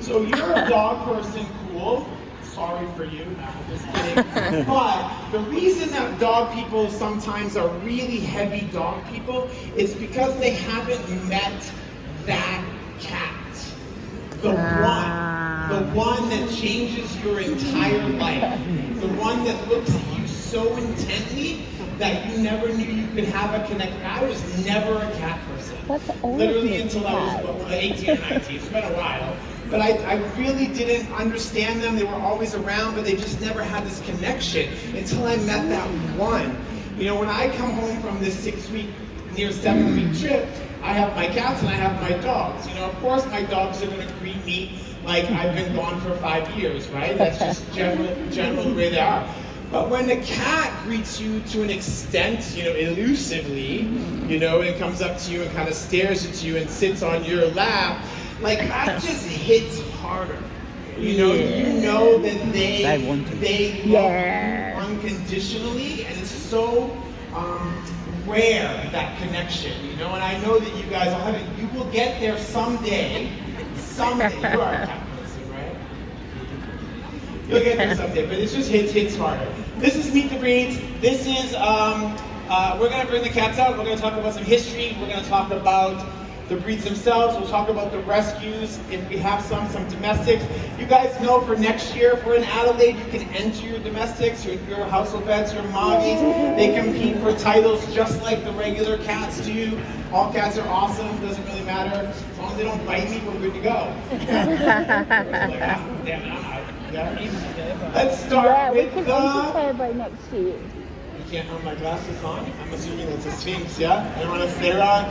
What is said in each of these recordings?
So you're a dog person, cool. Sorry for you, no, I'm just kidding. But the reason that dog people sometimes are really heavy dog people is because they haven't met that cat. The one that changes your entire life. The one that looks at you so intently that you never knew you could have a connection. I was never a cat person. Literally until I was 18 or 19. It's been a while. But I really didn't understand them. They were always around, but they just never had this connection until I met that one. You know, when I come home from this 6-week, near 7-week trip, I have my cats and I have my dogs. You know, of course my dogs are going to greet me like I've been gone for 5 years, right? That's just general the way they are. But when the cat greets you to an extent, you know, elusively, you know, and comes up to you and kind of stares at you and sits on your lap, like that just hits harder. You know that they love you unconditionally, and it's so rare, that connection, you know, and I know that you guys will have it. You will get there someday. Someday. You are a cat person, right? You'll get there someday, but it just hits harder. This is Meet the Breeds. This is, we're going to bring the cats out. We're going to talk about some history. We're going to talk about the breeds themselves. We'll talk about the rescues, if we have some domestics. You guys know for next year, if we're in Adelaide, you can enter your domestics, your household pets, your moggies. They compete for titles just like the regular cats do. All cats are awesome, doesn't really matter. As long as they don't bite me, we're good to go. Let's start with we can enter by next year. You can't have my glasses on? I'm assuming it's a Sphinx, yeah? Anyone else there on?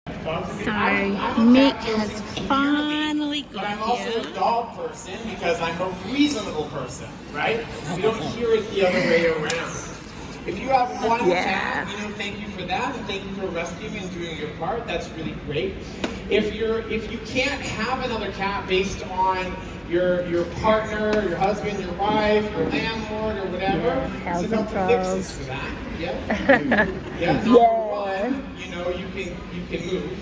So, Mick has finally got here. But I'm also a dog person because I'm a reasonable person, right? We don't hear it the other way around. If you have one cat, you know, thank you for that, and thank you for rescuing and doing your part. That's really great. If you can't have another cat based on your partner, your husband, your wife, your landlord, or whatever, there's a couple fixes for that. Yeah. Number one, you know, you can move.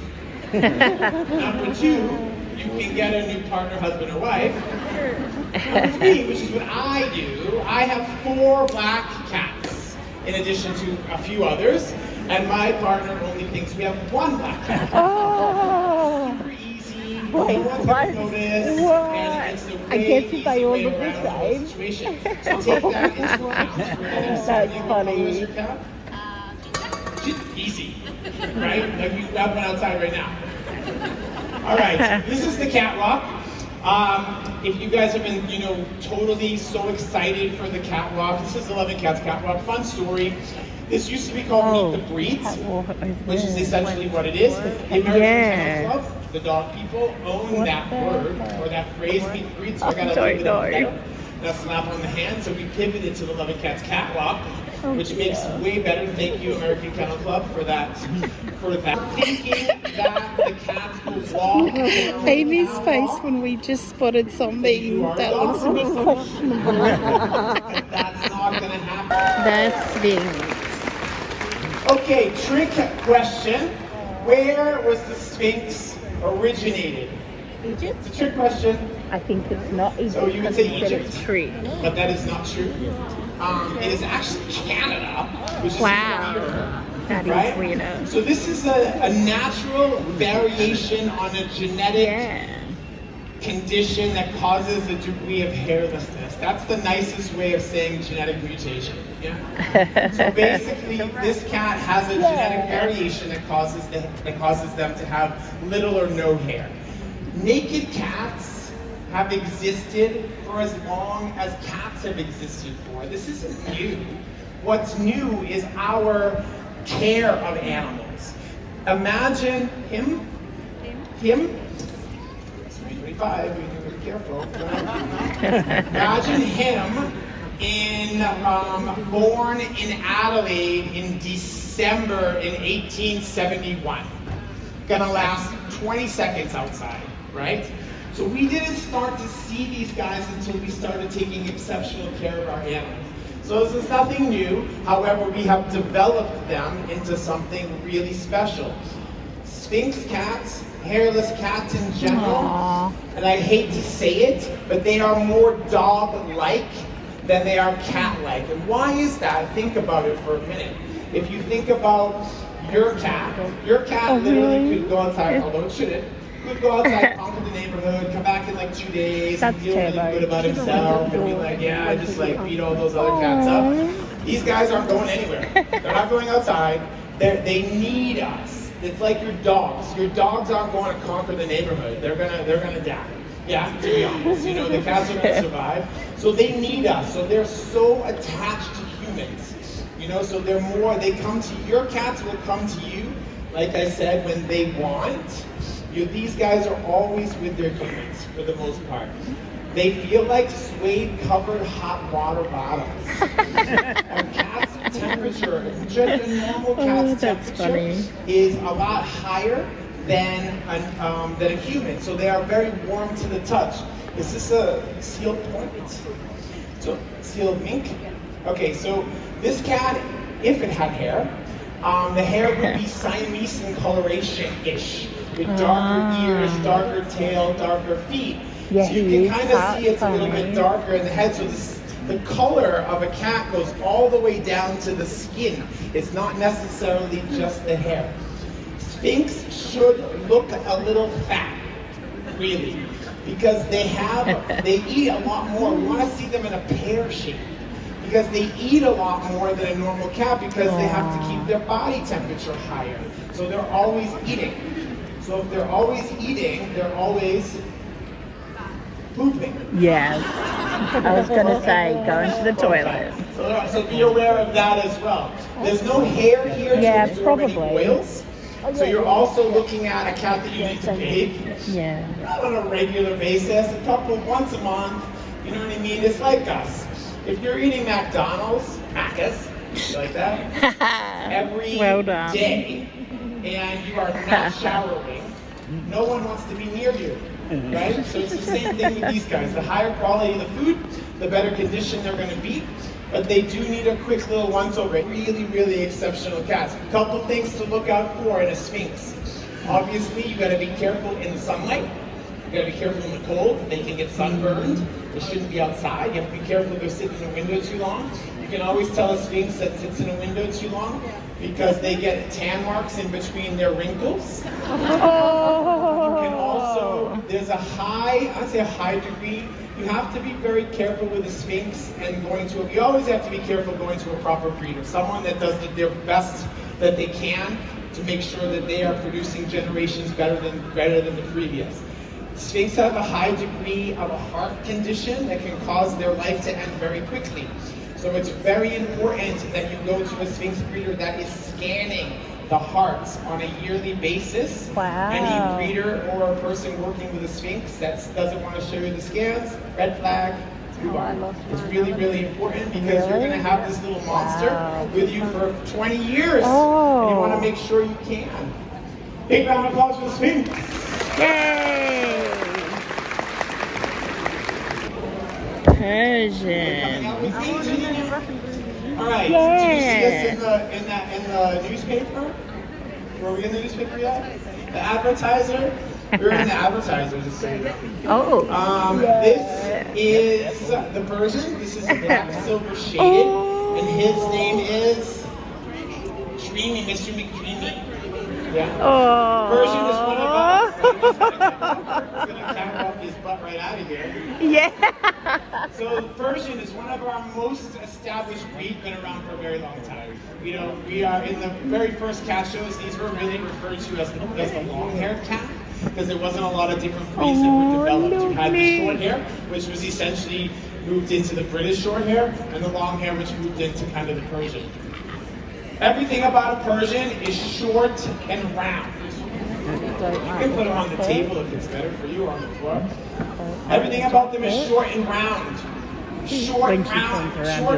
Number two, you can get a new partner, husband, or wife. Number three, which is what I do, I have 4 black cats, in addition to a few others, and my partner only thinks we have 1 black cat. Oh. Super easy, no one's gonna notice, and it's a way easy way around the whole situation. So take that into account. That's funny. Easy, right? Like you have one outside right now. All right, this is the catwalk. If you guys have been, you know, totally so excited for the catwalk, this is 11 Cats Catwalk. Fun story. This used to be called Meet the Breeds, which is essentially what it is. The American Kennel Club, the dog people, own that word or that phrase, Meet the Breeds. So I got a little bit of that slap on the hand. So we pivoted to the 11 Cats Catwalk, which makes it way better. Thank you, American Kennel Club, for that. Thinking that the cats will walk. Amy's face when we just spotted something that looks a bit questionable. That's not going to happen. That's big. Okay, trick question. Where was the Sphinx originated? Egypt? It's a trick question. I think it's not Egypt. So you would say Egypt, true. but that is not true. It is actually Canada, which is weirder. That right? is weirder. So this is a natural variation on a genetic condition that causes a degree of hairlessness. That's the nicest way of saying genetic mutation. Yeah. So basically, this cat has a genetic variation that causes them to have little or no hair. Naked cats have existed for as long as cats have existed for. This isn't new. What's new is our care of animals. Imagine him. 325, we need to be careful. Imagine him born in Adelaide in December in 1871. Gonna last 20 seconds outside, right? So we didn't start to see these guys until we started taking exceptional care of our animals. So this is nothing new. However, we have developed them into something really special. Sphinx cats, hairless cats in general, Aww. and I hate to say it, but they are more dog-like than they are cat-like. And why is that? Think about it for a minute. If you think about your cat literally really? could go outside, although it shouldn't, could go outside, conquer the neighborhood, come back in like 2 days, and feel really good about himself, and be like, yeah, I just like beat all those other cats up. These guys aren't going anywhere. They're not going outside. They need us. It's like your dogs. Your dogs aren't going to conquer the neighborhood. They're gonna die. Yeah, to be honest. You know, the cats are gonna survive. So they need us. So they're so attached to humans. You know, so they come to, your cats will come to you, like I said, when they want. These guys are always with their humans for the most part. They feel like suede-covered hot water bottles. A cat's temperature, just a normal cat's temperature, is a lot higher than a human. So they are very warm to the touch. Is this a sealed point? So sealed mink? Okay, so this cat, if it had hair, the hair would be Siamese in coloration-ish, with darker ears, darker tail, darker feet. Yeah, so you can kind of see it's a little bit darker in the head. So the color of a cat goes all the way down to the skin. It's not necessarily just the hair. Sphinx should look a little fat, really, because they eat a lot more. We want to see them in a pear shape, because they eat a lot more than a normal cat, because they have to keep their body temperature higher. So they're always eating. So if they're always eating, they're always pooping. Yes. I was going to say, going to the toilet. So be aware of that as well. There's no hair here to absorb any oils. So you're also looking at a cat that you need to bathe. Yeah. Not on a regular basis, once a month. You know what I mean? It's like us. If you're eating McDonald's, Macca's, you like that? Every day, and you are not showering, no one wants to be near you, right? So it's the same thing with these guys. The higher quality of the food, the better condition they're going to be, but they do need a quick little once-over. Really, really exceptional cats. A couple things to look out for in a Sphinx. Obviously, you got to be careful in the sunlight. You got to be careful in the cold. They can get sunburned. They shouldn't be outside. You have to be careful if they're sitting in a window too long. You can always tell a Sphinx that sits in a window too long because they get tan marks in between their wrinkles. You can also, there's a high degree. You have to be very careful with a Sphinx and you always have to be careful going to a proper breeder. Someone that does their best that they can to make sure that they are producing generations better than the previous. Sphinx have a high degree of a heart condition that can cause their life to end very quickly. So it's very important that you go to a Sphinx breeder that is scanning the hearts on a yearly basis. Wow. Any breeder or a person working with a Sphinx that doesn't want to show you the scans, red flag, move on. It's really, really important because you're going to have this little monster with you for 20 years. And you want to make sure you can. Big round of applause for the Sphinx. Yay! Persian. All right. Yeah. Did you see us in the newspaper? Were we in the newspaper yet? The advertiser? We were in the advertiser, just so you know. Oh. This is the Persian. This is black silver shaded, and his name is Dreamy, Mr. McDreamy. Yeah. Persian is one of our. He's gonna camera up his butt right out of here. Yeah. So Persian is one of our most established breeds, been around for a very long time. You know, we are in the very first cat shows. These were really referred to as the long-haired cat because there wasn't a lot of different breeds that were developed. You had the short hair, which was essentially moved into the British short hair, and the long hair, which moved into kind of the Persian. Everything about a Persian is short and round. You can put them on the table if it's better for you, or on the floor. Everything about them is short and round. Short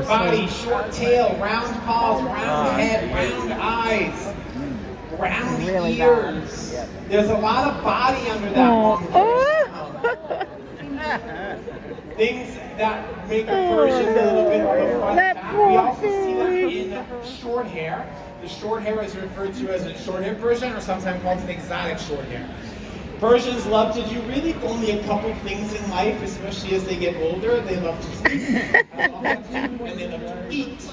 body, short tail, round paws, round head, round eyes, round ears. There's a lot of body under that long hair. Things that make a Persian a little bit of a fun cat. We also see them in short hair. The short hair is referred to as a short hair Persian, or sometimes called an exotic short hair. Persians love to do really only a couple things in life, especially as they get older. They love to sleep, and they love to eat.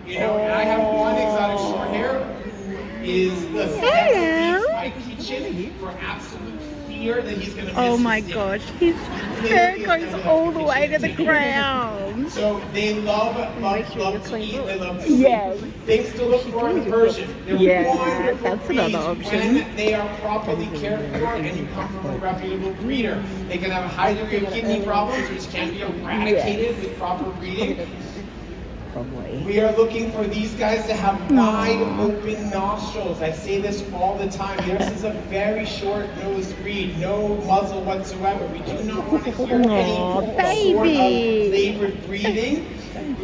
You know, and I have one exotic short hair who is the leaves my kitchen for absolute fear that he's going to miss Oh my his dinner. gosh, his hair goes all the way to the ground. So they love to eat. They love to sleep. Yes. Things to look for in the Persian. They're Yeah, wonderful that's another breeds option. when they are properly cared for and you come from a reputable breeder. They can have a high degree of kidney problems, which can be eradicated with proper breeding. Probably. We are looking for these guys to have wide open nostrils. I say this all the time. This is a very short-nosed breed, no muzzle whatsoever. We do not want to hear any sort of labored breathing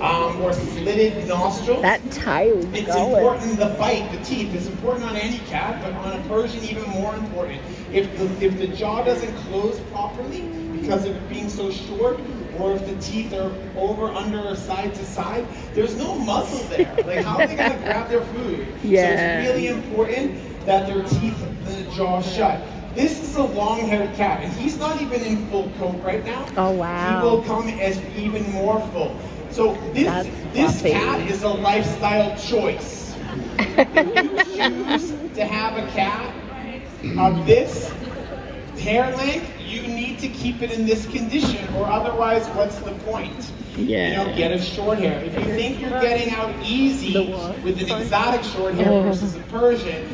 or slitted nostrils. That tail's It's going. important, the bite, the teeth, is important on any cat, but on a Persian even more important. If the jaw doesn't close properly because of it being so short, or if the teeth are over, under, or side to side, there's no muscle there. Like, how are they going to grab their food? Yeah. So it's really important that their teeth and the jaw shut. This is a long-haired cat, and he's not even in full coat right now. Oh, wow. He will come as even more full. So this cat is a lifestyle choice. If you choose to have a cat of this hair length, you need to keep it in this condition, or otherwise, what's the point? Yeah. You know, get a short hair. If you think you're getting out easy with an exotic short hair versus a Persian,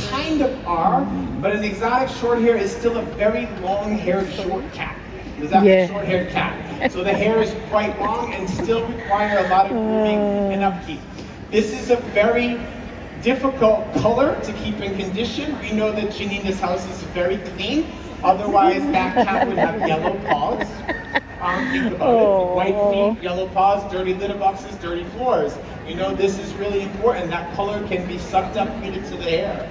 kind of are, but an exotic short hair is still a very long-haired short cat. Is that a short-haired cat? So the hair is quite long and still require a lot of grooming and upkeep. This is a very difficult color to keep in condition. We know that Janina's house is very clean. Otherwise, that cat would have yellow paws. Think about it. White feet, yellow paws, dirty litter boxes, dirty floors. You know, this is really important. That color can be sucked up into the hair.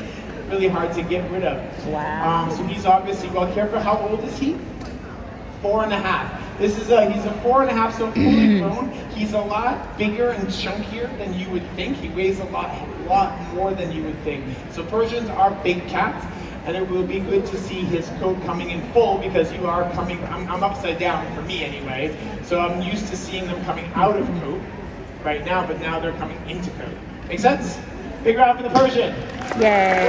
Really hard to get rid of. Wow. So he's obviously well cared for. How old is he? 4.5. He's a 4.5, so fully grown. He's a lot bigger and chunkier than you would think. He weighs a lot more than you would think. So Persians are big cats, and it will be good to see his coat coming in full because you are coming. I'm upside down for me anyway, so I'm used to seeing them coming out of coat right now, but now they're coming into coat. Make sense? Big round for the Persian. Yay.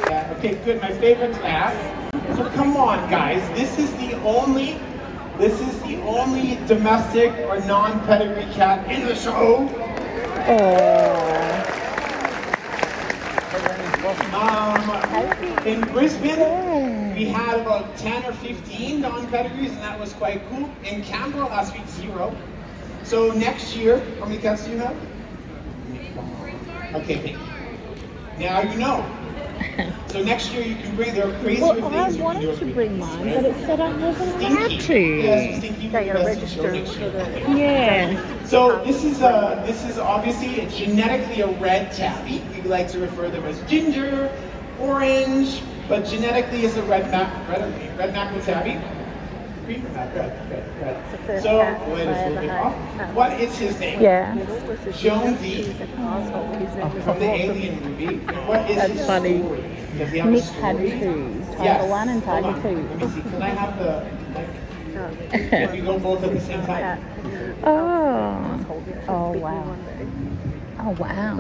Yeah, okay, good. My favorite class. So come on, guys. This is the only domestic or non-pedigree cat in the show. In Brisbane, we had about 10 or 15 non-pedigrees, and that was quite cool. In Canberra last week, 0. So next year, how many cats do you have? Okay, thank you. Now you know. So next year you can bring, there are crazier things I you can wanted do. to bring mine, but it said I wasn't allowed Stinky. to. Yes, Stinky will be best in show next year. Yeah. So this is obviously genetically a red tabby. We like to refer them as ginger, orange, but genetically it's a red mackerel tabby. Green or not? Red. So wait a little bit off. What is his name? Yeah. Jonesy from the Alien movie. And what is That's his funny. story? Does he have a Nick story? had two. Tiger Yes. 1 and Hold Tiger on. 2. Let me see. Can I have the Can we go both at the same time? Oh wow. Oh wow.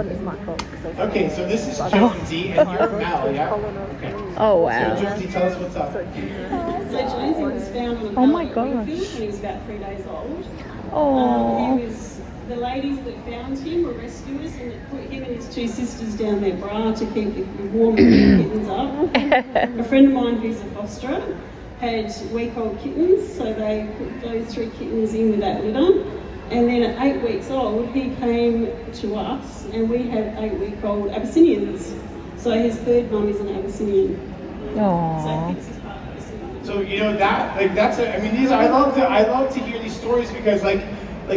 Okay, so this is Jonesy and you're Mel, yeah? Okay. Oh wow. So Jonesy, tell us what's up. So Jonesy was found on a Oh my pallet at gosh. Greenfield when he was about 3 days old. Oh. The ladies that found him were rescuers and put him and his 2 sisters down their bra to keep the warm kittens up. A friend of mine who's a fosterer had week-old kittens, so they put those 3 kittens in with that litter. And then at 8 weeks old, he came to us, and we have 8-week-old Abyssinians. So his third mum is an Abyssinian. So Aww. this is part of Abyssinian. So you know I love to hear these stories because like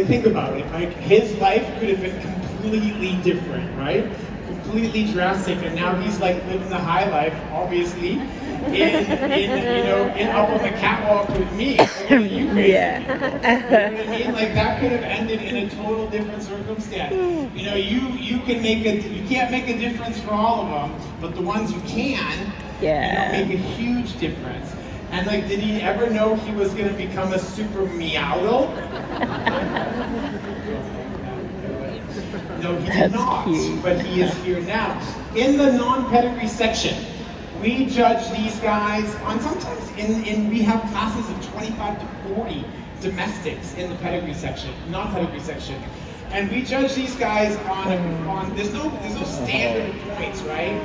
think about it. Like his life could have been completely different, right? Completely drastic, and now he's like living the high life, obviously. in up on the catwalk with me. You crazy. Yeah. You know what I mean? Like that could have ended in a total different circumstance. You know, you can't make a difference for all of them, but the ones you can, Yeah. make a huge difference. And like, did he ever know he was going to become a super meowdle? No, he did not, cute. but he is here now. In the non-pedigree section, we judge these guys on sometimes we have classes of 25 to 40 domestics in the pedigree section, non-pedigree section. And we judge these guys on there's no standard points, right,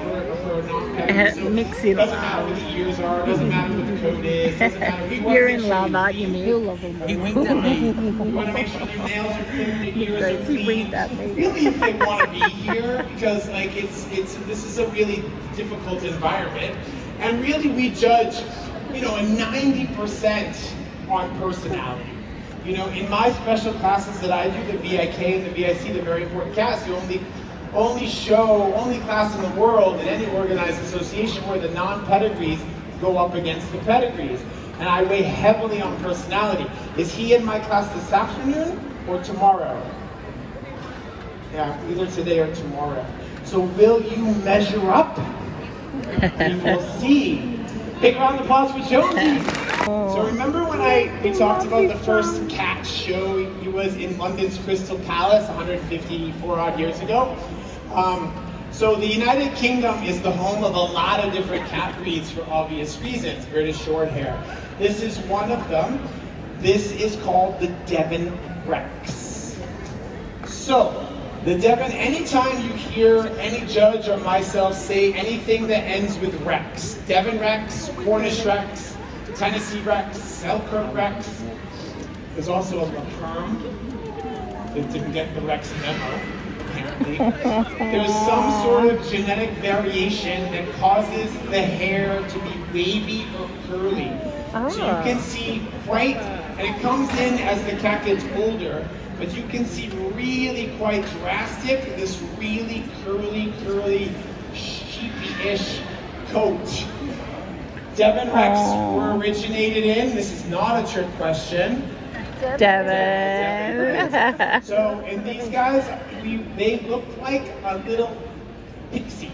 for non-pedigree. So Mix it it doesn't up. matter what the years are, doesn't matter what the code is, doesn't matter. We want to You're make in sure love, you aren't you, read. mate? You love him. He winked at me. We want to make sure your nails are clean, your ears are He clean. winked at me. Really, if they want to be here, because like this is a really difficult environment, and really we judge, a 90% on personality. In my special classes that I do, the VIK and the VIC, the very important cats, the only class in the world in any organized association where the non-pedigrees go up against the pedigrees. And I weigh heavily on personality. Is he in my class this afternoon or tomorrow? Yeah, either today or tomorrow. So will you measure up? We will see. Big round of applause for Jonesy. So remember when we talked about the first cat show? He was in London's Crystal Palace 154 odd years ago. So the United Kingdom is the home of a lot of different cat breeds for obvious reasons. British Shorthair. This is one of them. This is called the Devon Rex. So the Devon, anytime you hear any judge or myself say anything that ends with Rex, Devon Rex, Cornish Rex, Tennessee Rex, Selkirk Rex, there's also a Perm that didn't get the Rex memo, apparently. There's some sort of genetic variation that causes the hair to be wavy or curly. So you can see and it comes in as the cat gets older, but you can see really quite drastic, this really curly, sheepy-ish coat. Devon Rex were originated in, this is not a trick question. Devon. So, and these guys, they look like a little pixie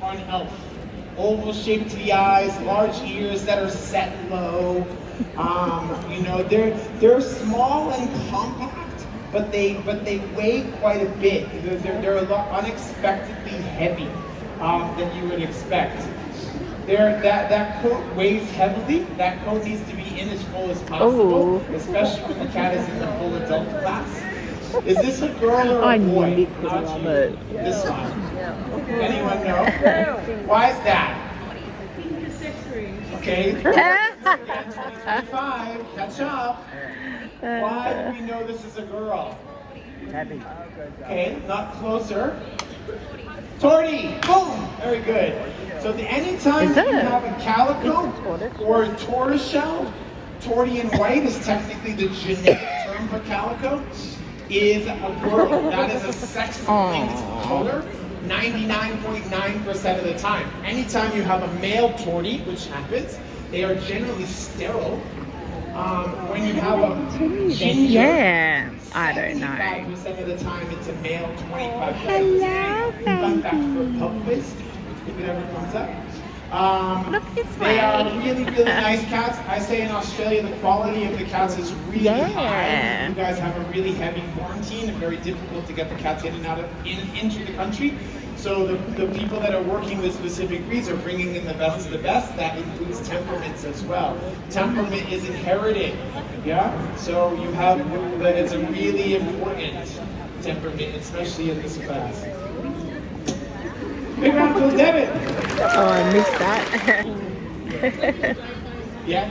or an elf. Oval shape to the eyes, large ears that are set low. They're small and compact, but they weigh quite a bit. They're a lot unexpectedly heavy than you would expect. That coat weighs heavily. That coat needs to be in as full as possible, especially when the cat is in the full adult class. Is this a girl or a boy? Not you. This one. Anyone know? Why is that? Okay. 2025. Catch up. Why do we know this is a girl? Okay, not closer. Torty! Boom! Very good. So anytime you have a calico or a tortoiseshell, torty and white is technically the genetic term for calico, is a girl. That is a sex-linked color 99.9% of the time. Anytime you have a male torty, which happens, they are generally sterile. When you have a ginger, I don't know. 75% of the time it's a male, 25% of the time. Fun fact for a pub quiz, if it ever comes up. They are really nice cats. I say in Australia the quality of the cats is really high. You guys have a really heavy quarantine and very difficult to get the cats in and out into the country. So the people that are working with specific breeds are bringing in the best of the best. That includes temperaments as well. Temperament is inherited, yeah? So you have, it's a really important temperament, especially in this class. Big round for Devon. Oh, I missed that. Yeah.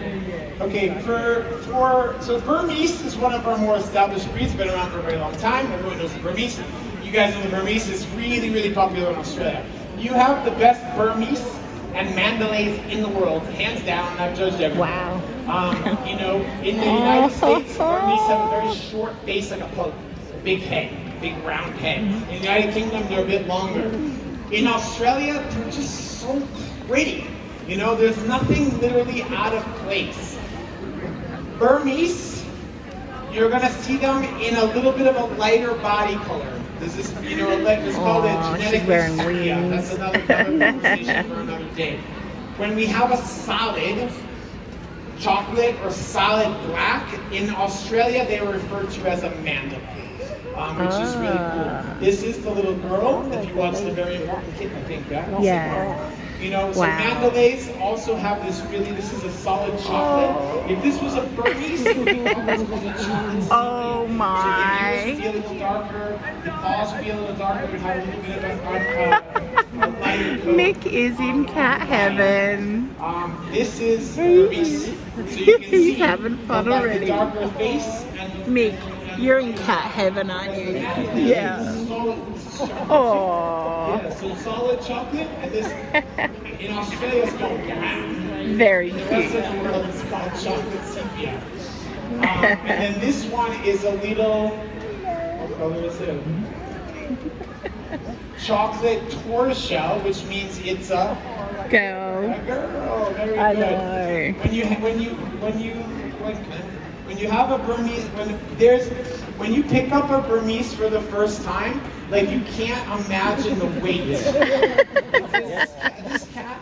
Okay. So Burmese is one of our more established breeds. Been around for a very long time. Everyone knows the Burmese. You guys know the Burmese is really popular in Australia. You have the best Burmese and Mandalays in the world, hands down. I've judged everyone. Wow. In the United States, Burmese have a very short face like a poke, big head, big round head. In the United Kingdom, they're a bit longer. In Australia, they're just so pretty. You know, there's nothing literally out of place. Burmese, you're gonna see them in a little bit of a lighter body color. This is, you know, it's called a genetic sepia. That's another conversation for another day. When we have a solid chocolate or solid black, in Australia they are referred to as a mandala, which is really cool. This is the little girl, if you watch the very important kid, I think, yeah? Yeah. You know, so mandalays also have this this is a solid chocolate. If this was a Burmese, it would be chocolate. Oh my. So the ears feel a little darker, the paws feel a little darker, we have a little bit of a lighter coat. Mick is in cat heaven. This is Burmese, so you can see He's having fun already. the darker face. And Mick, you're in cat heaven, aren't you? Yeah. Oh. Yeah, so solid chocolate, and this in Australia it's called black. Very The rest cute. of the world is called chocolate sepia. And then this one is a little, what color is it? Chocolate tortoiseshell, which means it's a Girl. girl. Very I good. know. When you have a Burmese, when you pick up a Burmese for the first time, like you can't imagine the weight. This cat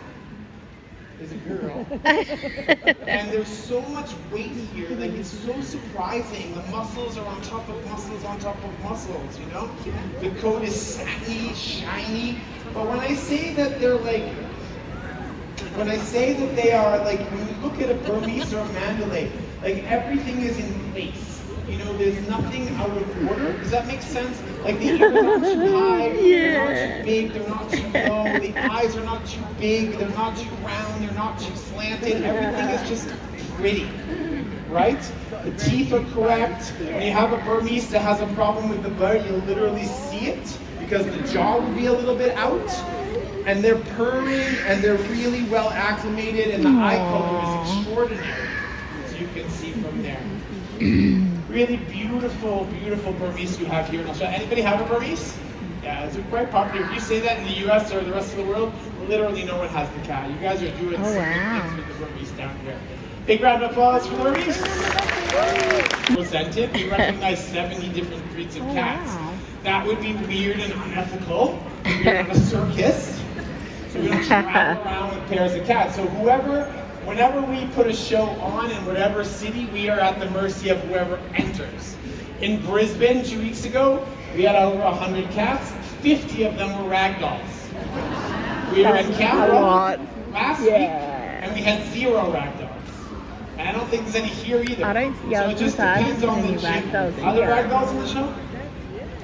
is a girl, and there's so much weight here. Like it's so surprising. The muscles are on top of muscles on top of muscles. You know, the coat is saggy, shiny. But when I say that they're like. When I say that they are like, when you look at a Burmese or a Mandalay, like everything is in place. You know, there's nothing out of order. Does that make sense? Like the ears are not too high, they're not too big, they're not too low, the eyes are not too big, they're not too round, they're not too slanted. Everything is just pretty, right? The teeth are correct. When you have a Burmese that has a problem with the butt, you'll literally see it because the jaw will be a little bit out. And they're purring, and they're really well acclimated, and the eye color is extraordinary, as you can see from there. Really beautiful, beautiful Burmese you have here in Australia. Anybody have a Burmese? Yeah, it's quite popular. If you say that in the US or the rest of the world, literally no one has the cat. You guys are doing some things with the Burmese down here. Big round of applause for the Burmese. Presented, we recognize 70 different breeds of cats. That would be weird and unethical. We're on a circus. So we don't travel around with pairs of cats. So whenever we put a show on in whatever city, we are at the mercy of whoever enters. In Brisbane 2 weeks ago, we had over 100 cats. 50 of them were ragdolls. We were in Canberra last week, and we had 0 ragdolls. And I don't think there's any here either. I don't think so it just depends on the ragdolls. Are there ragdolls in the show?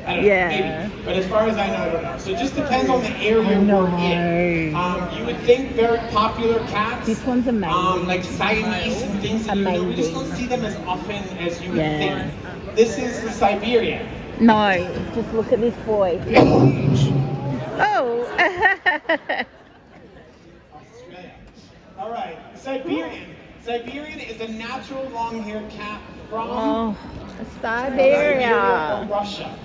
I don't know, maybe. But as far as I know, I don't know. So it just depends on the area we're in. You would think very popular cats. This one's amazing. Like Siamese and things that we just don't see them as often as you would think. This is the Siberian. No, just look at this boy. Huge. Oh. Australia. All right, Siberian. Siberian is a natural long-haired cat from Siberia. or Russia.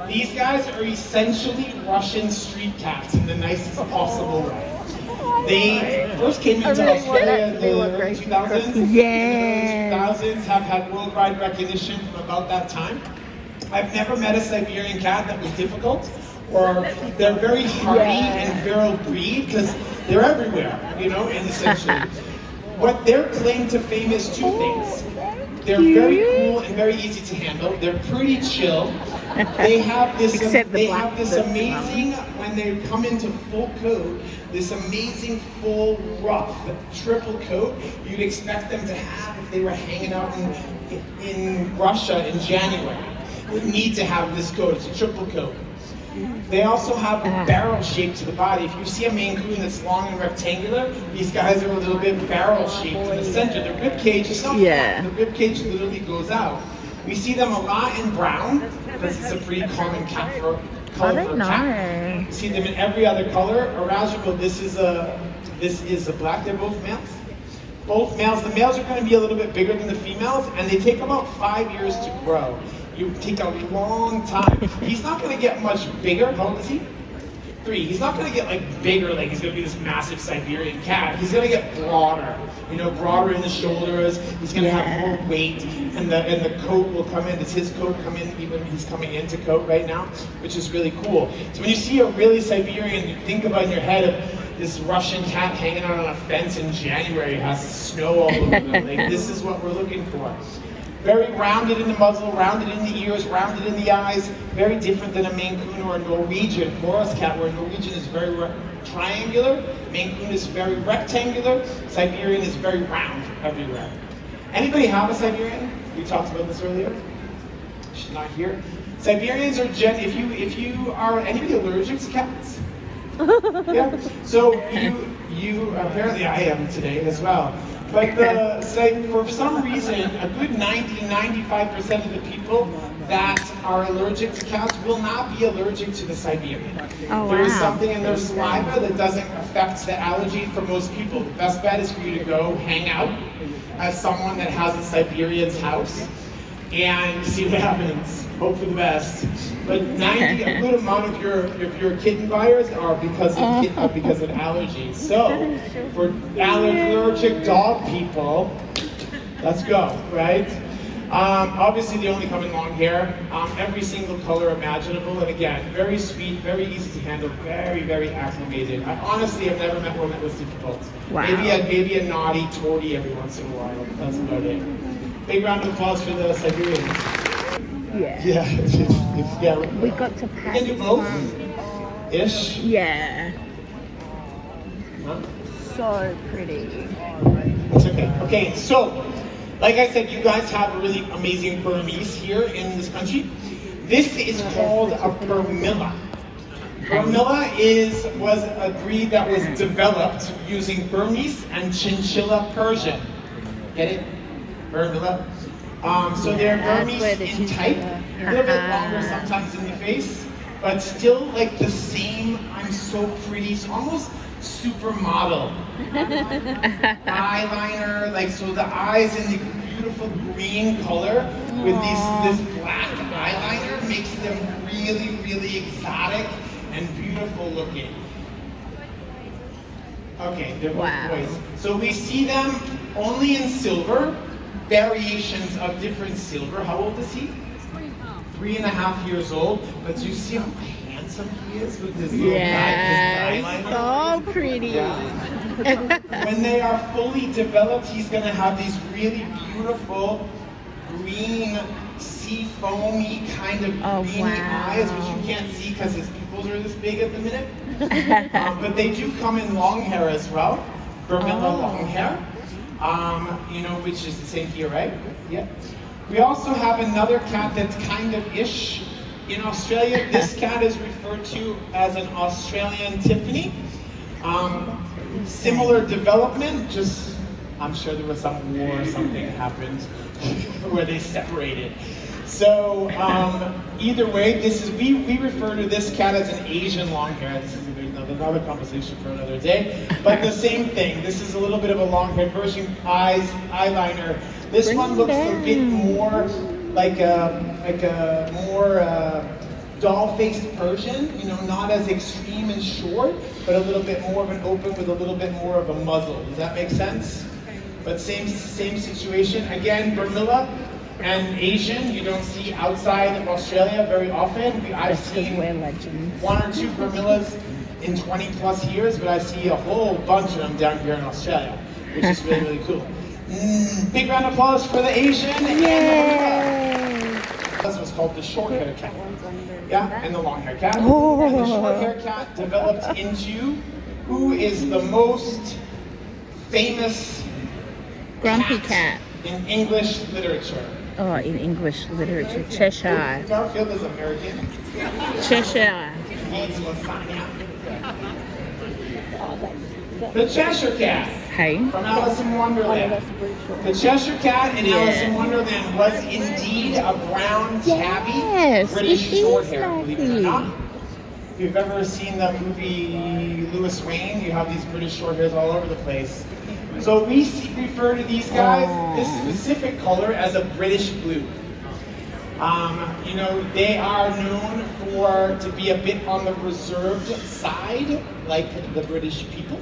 These guys are essentially Russian street cats in the nicest possible way. They first came into Australia in the early 2000s. Yes. In the early 2000s, have had worldwide recognition from about that time. I've never met a Siberian cat that was difficult, or they're very hardy and feral breed because they're everywhere, you know, and essentially. What their claim to fame is 2 things. They're very cool and very easy to handle. They're pretty chill. They have this amazing, when they come into full coat, this amazing full rough triple coat you'd expect them to have if they were hanging out in Russia in January. Would need to have this coat. It's a triple coat. They also have a barrel shape to the body. If you see a Maine Coon that's long and rectangular, these guys are a little bit barrel shaped in the center. Their rib cage is not flat. The rib cage literally goes out. We see them a lot in brown because it's a pretty common cat color for a cat. We see them in every other color. Arajico, this is a black. They're both males. Both males. The males are going to be a little bit bigger than the females, and they take about 5 years to grow. You take a long time. He's not going to get much bigger. How old is he? 3. He's not going to get like bigger, like he's going to be this massive Siberian cat. He's going to get broader, you know, broader in the shoulders. He's going to have more weight, and the coat will come in. Does his coat come in? Even he's coming into coat right now, which is really cool. So when you see a really Siberian, you think about in your head of this Russian cat hanging out on a fence in January, has snow all over them. Like, this is what we're looking for. Very rounded in the muzzle, rounded in the ears, rounded in the eyes. Very different than a Maine Coon or a Norwegian forest cat, where Norwegian is very triangular, Maine Coon is very rectangular, Siberian is very round everywhere. Anybody have a Siberian? We talked about this earlier. She's not here. Siberians are if you are anybody allergic to cats? Yeah. So you apparently I am today as well. But for some reason, a good 90-95% of the people that are allergic to cats will not be allergic to the Siberian. Oh, There is wow. something in their saliva that doesn't affect the allergy for most people. The best bet is for you to go hang out as someone that has a Siberian's house and see what happens. Hope for the best. But a good amount of your kitten buyers are because of allergies. So for allergic dog people, let's go, right? Obviously they only come in long hair, every single color imaginable, and again, very sweet, very easy to handle, very, very acclimated. Honestly, I've never met one that was difficult. Wow. Maybe a naughty tortie every once in a while. That's about it. Big round of applause for the Siberians. Yeah. Yeah. We got to pat Can you this both? one. Ish. Yeah. Huh? So pretty. It's okay. Okay, so, like I said, you guys have a really amazing Burmese here in this country. This is called a Burmilla. Burmilla was a breed that was developed using Burmese and Chinchilla Persian. Get it? Burmilla. So they're Burmese in type, a little bit longer sometimes in the face, but still like the same, I'm so pretty, it's almost supermodel. Eyeliner, like so the eyes in the beautiful green color with this black eyeliner makes them really, really exotic and beautiful looking. Okay, they're both boys. So we see them only in silver, variations of different silver. How old is he? 3.5 years old. But do you see how handsome he is with his little eyeliner? So pretty. Yeah. When they are fully developed, he's going to have these really beautiful green, sea foamy kind of greeny eyes, which you can't see because his pupils are this big at the minute. But they do come in long hair as well. Burmilla long hair. Which is the same here, right? Yeah. We also have another cat that's kind of ish. In Australia, this cat is referred to as an Australian Tiffany. Similar development, just I'm sure there was some war or something happened where they separated. So either way, we refer to this cat as an Asian long hair. This is another conversation for another day. But the same thing. This is a little bit of a long haired version. Eyes, eyeliner. This one looks a bit more like a more doll-faced Persian. Not as extreme and short, but a little bit more of an open with a little bit more of a muzzle. Does that make sense? But same situation. Again, Burmilla and Asian, you don't see outside of Australia very often. I've seen one or two Burmillas in 20 plus years, but I see a whole bunch of them down here in Australia, which is really, really cool. Big round of applause for the Asian and the Burmilla. This was called the short-haired cat. Yeah, and the long-haired cat. And the short-haired cat developed into who is the most famous Grumpy cat. in English literature. Oh, in English literature, Cheshire. Garfield is American. Cheshire. He's lasagna. The Cheshire Cat. Hey. From Alice in Wonderland. The Cheshire Cat in Alice in Wonderland was indeed a brown, tabby, British shorthair, believe it or not. If you've ever seen the movie Lewis Wayne, you have these British shorthairs all over the place. So we refer to these guys, this specific color, as a British blue. You know, they are known to be a bit on the reserved side, like the British people.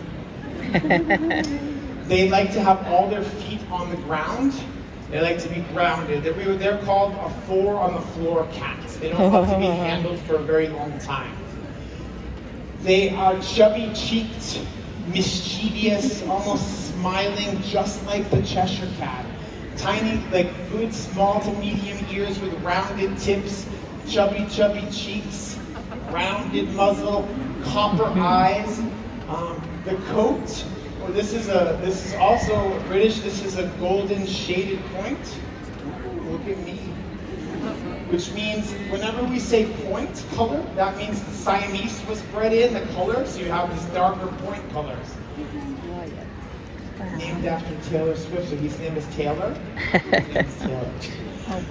They like to have all their feet on the ground. They like to be grounded. They're called a 4-on-the-floor cats. They don't like to be handled for a very long time. They are chubby-cheeked, mischievous, almost smiling, just like the Cheshire Cat. Tiny, like good small to medium ears with rounded tips, chubby cheeks, rounded muzzle, copper eyes. The coat. Well, this is also British. This is a golden shaded point. Look at me. Which means whenever we say point color, that means the Siamese was bred in the color, so you have these darker point colors. Named after Taylor Swift, so his name is Taylor. His name is Taylor.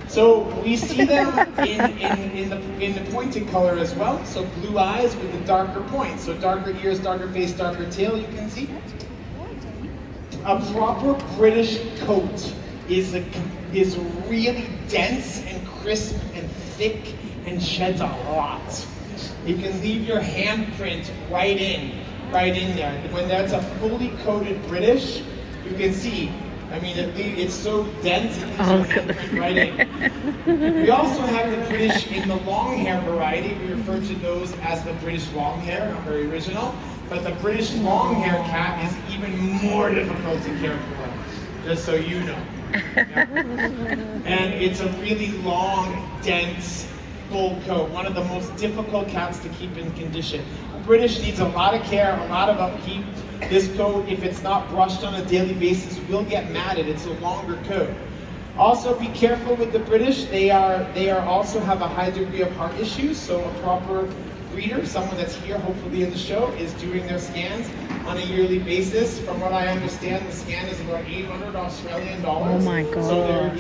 So we see them in the pointed color as well. So blue eyes with the darker points. So darker ears, darker face, darker tail. You can see. A proper British coat is really dense and crisp and thick and sheds a lot. You can leave your handprint right in there. When that's a fully coated British, you can see. I mean, it's so dense, it leaves your handprint right in. We also have the British in the long hair variety. We refer to those as the British long hair, not very original. But the British long hair cat is even more difficult to care for, just so you know. Yeah. And it's a really long, dense, full coat. One of the most difficult cats to keep in condition. British needs a lot of care, a lot of upkeep. This coat, if it's not brushed on a daily basis, will get matted. It's a longer coat. Also, be careful with the British. They also have a high degree of heart issues, so a proper breeder, someone that's here hopefully in the show, is doing their scans on a yearly basis. From what I understand, the scan is about 800 Australian dollars. Oh my god! So they're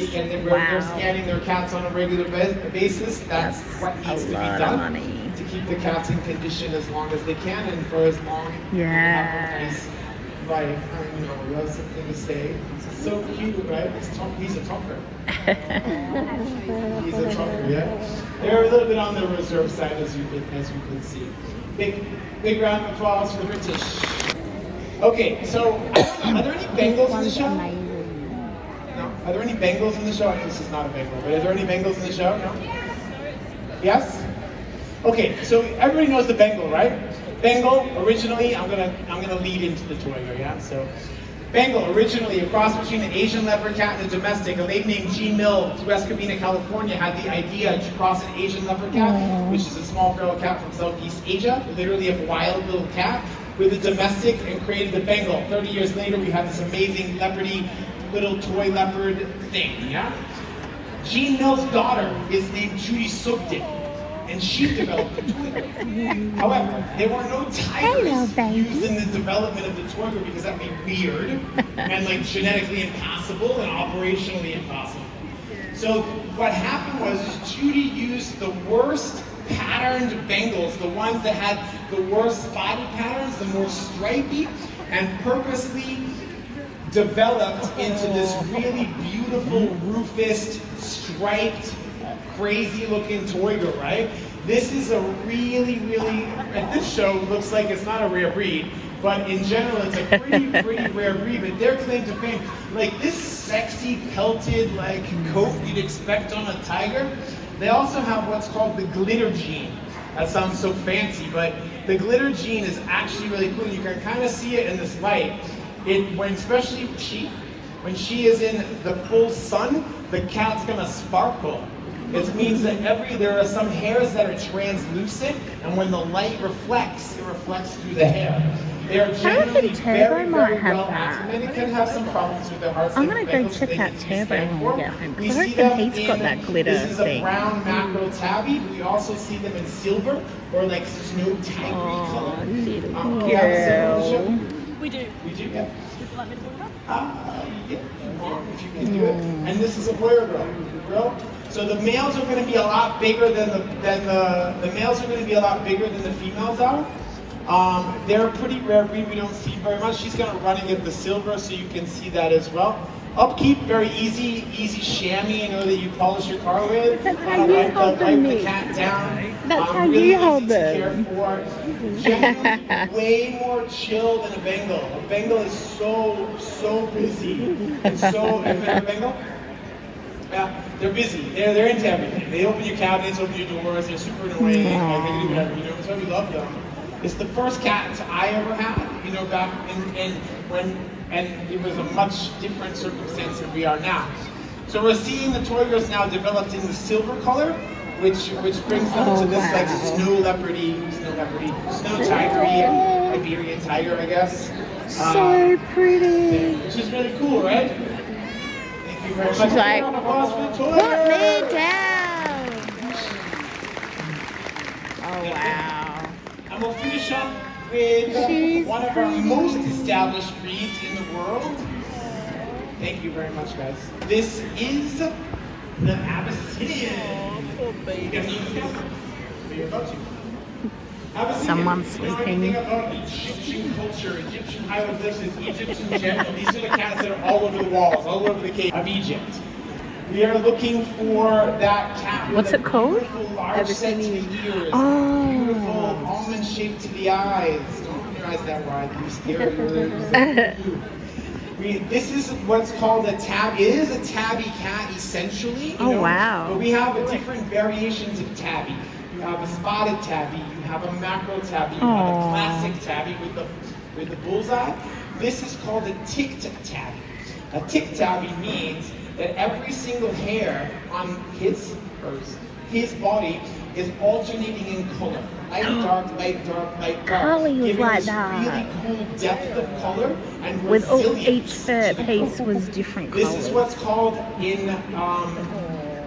scanning their cats on a regular basis. That's what needs to be done to keep the cats in condition as long as they can and for as long as they have a nice life. I know, you have something to say. It's so cute, right? He's a talker. He's a talker, yeah. They're a little bit on the reserve side, as you can see. Big round of applause for the British. Okay, so are there any Bengals in the show? No. Are there any Bengals in the show? I know this is not a Bengal, but are there any Bengals in the show? No. Yes. Okay, so everybody knows the Bengal, right? Bengal originally, I'm gonna lead into the toy here, yeah. So, Bengal originally a cross between an Asian leopard cat and a domestic. A lady named Jean Mill, West Covina, California, had the idea to cross an Asian leopard cat, which is a small feral cat from Southeast Asia, literally a wild little cat, with a domestic, and created the Bengal. 30 years later, we have this amazing leopardy little toy leopard thing, yeah. Jean Mill's daughter is named Judy Sugden, and she developed the toy. However, there were no tigers used in the development of the toy because that'd be weird and like genetically impossible and operationally impossible. So what happened was Judy used the worst patterned Bengals, the ones that had the worst spotty patterns, the more stripy, and purposely developed into this really beautiful, rufous, striped, crazy looking toy girl, right? This is a really, at this show, looks like it's not a rare breed, but in general, it's a pretty rare breed, but their claim to fame, like this sexy, pelted, like, coat you'd expect on a tiger, they also have what's called the glitter gene. That sounds so fancy, but the glitter gene is actually really cool. You can kind of see it in this light. Especially when she is in the full sun, the cat's gonna sparkle. It means that there are some hairs that are translucent, and when the light reflects, it reflects through the hair. They are generally very well activated. It can have some problems with their hearts. I'm gonna go check out Turbo when we get home, because I reckon he's got that glitter thing. This is a brown mackerel tabby. We also see them in silver or like snow tigery color. Little girl. We do. We do, yeah. Would you like me to pull it up? Yeah, if you can do it. And this is a boy or girl. So the males are going to be a lot bigger than the males are going to be a lot bigger than the females are. They're a pretty rare breed. We don't see very much. She's going to running at the silver, so you can see that as well. Upkeep, very easy chamois, you know, that you polish your car with. That's how you hold them, wipe the Nick. cat down. That's how really you hold easy to care them. for. Genuinely way more chill than a Bengal. A Bengal is so busy. And so, have you met a Bengal? Yeah, they're busy. They're into everything. They open your cabinets, open your doors. They're super annoying. Like, they can do whatever, you know. That's why we love them. It's the first cat I ever had, you know, back in when, and it was a much different circumstance than we are now. So we're seeing the toy girls now developed in the silver color, which brings them to this like snow tigery, Iberian tiger, I guess. So pretty. Which is really cool, right? Thank you very much. She's like, Round of applause for the toy put girls. me down. Oh wow. And we'll finish up with one of our most established breeds in the world. Thank you very much, guys. This is the Abyssinian. Someone's sleeping. Anything about Egyptian culture, Egyptian hieroglyphs, Egyptian gems. These are the cats that are all over the walls, all over the cave of Egypt. We are looking for that cat. What's it called? Beautiful, large set to the ears. Oh. Beautiful almond shape to the eyes. Don't open your eyes that wide. You're scared. This is what's called a tabby. It is a tabby cat, essentially. You know, wow. But we have different variations of tabby. You have a spotted tabby. You have a macro tabby. You have a classic tabby with the bullseye. This is called a ticked tabby. A ticked tabby means that every single hair on his body is alternating in color. Light, dark, light, dark, light, dark. Color was giving like this that. really cool depth of color and With all, resilience each fur to the piece color. was different This colours. is what's called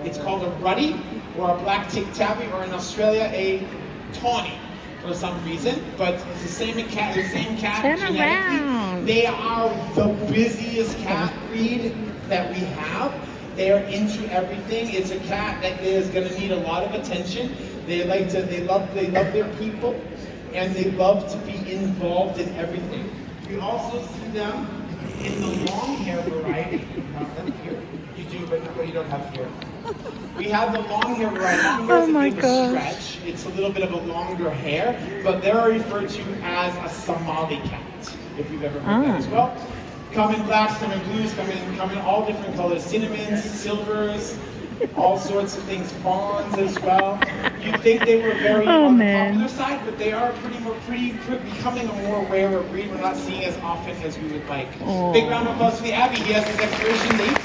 it's called a ruddy or a black tick tabby, or in Australia a tawny for some reason. But it's the same cat. Turn Genetically. around. They are the busiest cat breed that we have. They are into everything. It's a cat that is going to need a lot of attention. They love their people, and they love to be involved in everything. We also see them in the long hair variety. You have them here. You do, but you don't have here. We have the long hair variety. Long hair is a bit of a stretch. It's a little bit of a longer hair, but they're referred to as a Somali cat, if you've ever heard that as well. Come in blacks, come in blues, come in all different colors, cinnamons, silvers, all sorts of things, fawns as well. You'd think they were very on the popular side, but they are becoming a more rarer breed. We're not seeing as often as we would like. Big round of applause for the Abby. He has his expiration date.